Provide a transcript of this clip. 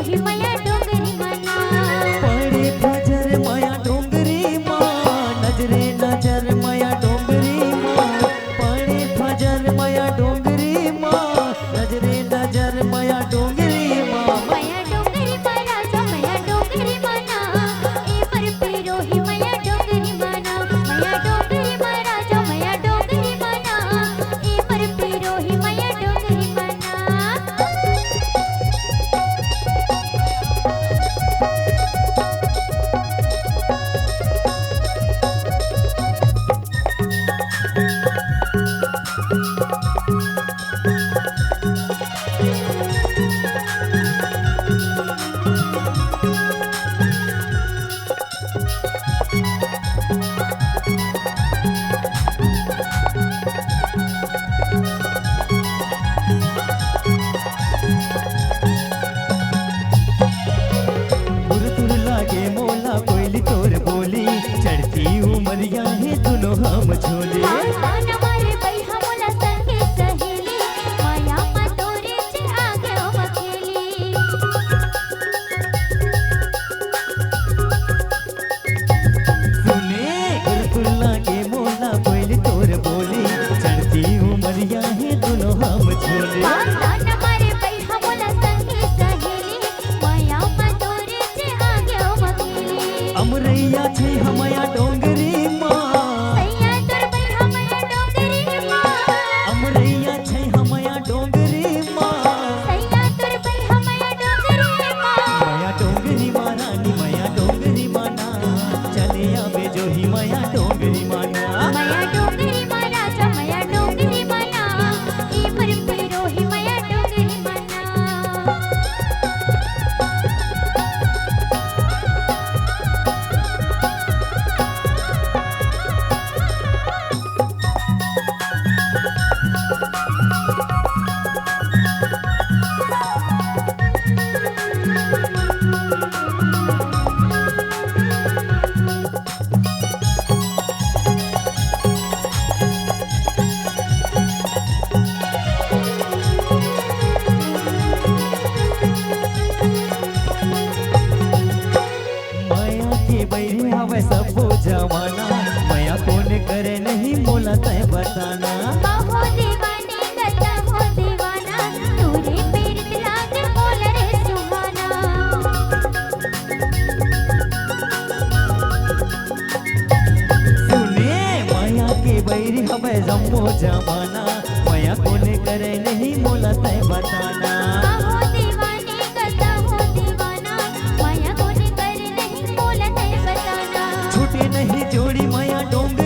रोही माया डोंगरी मना पड़े फजर माया डोंगरी माँ नजरे नजर माया डोंगरी माँ पड़े फजर माया डोंगरी माँ नजरे नजर माया डोंगरी माँ माया डोंगरी मना जो माया डोंगरी मना ए पर पे रोही माया डोंगरी मना माया डोंगरी मना जो माया डोंगरी मना ए पर पे रोही माया डोंगरी मना तुर लागे मोला कोयली तोर बोली चढ़ती उमरिया है दोनों हम झोले तान मारे बैहा मोला संगे सहेली माया मा तोरे चे आगे मखेली सुने तुर लागे मोला कोयली तोर बोली चढ़ती उमरिया है दोनों हम झोले तान मारे बैहा मोला संगे सहेली माया मा तोरे चे आगे मखेली अमरैया छै हमया डोंगरी माँ सैया तोर बैहा माया डोंगरी माँ अमरैया छै हमया डोंगरी माँ सैया तोर बैहा माया डोंगरी माँ मया डोंगरी माँ रानी मया डोंगरी माना चले आवे जो ही मया डोंगरी माना माया डोंगरी मना जो माया डोंगरी मना ए पर पे रोही माया डोंगरी मना माया के बैरी हवे सबो जमाना माया कौन करे नहीं मोला तय बताना बाहो दीवाने गता हो दीवाना तूरे पीरत लागे बोल रे सुहाना सुने माया के बैरी हवे जम्मो जमाना माया कौन करे नहीं मोला तय बताना बाहो दीवाने गता हो दीवाना माया कोने कर नहीं बोला तय बताना छूटे नहीं जोड़ी माया डोंगरी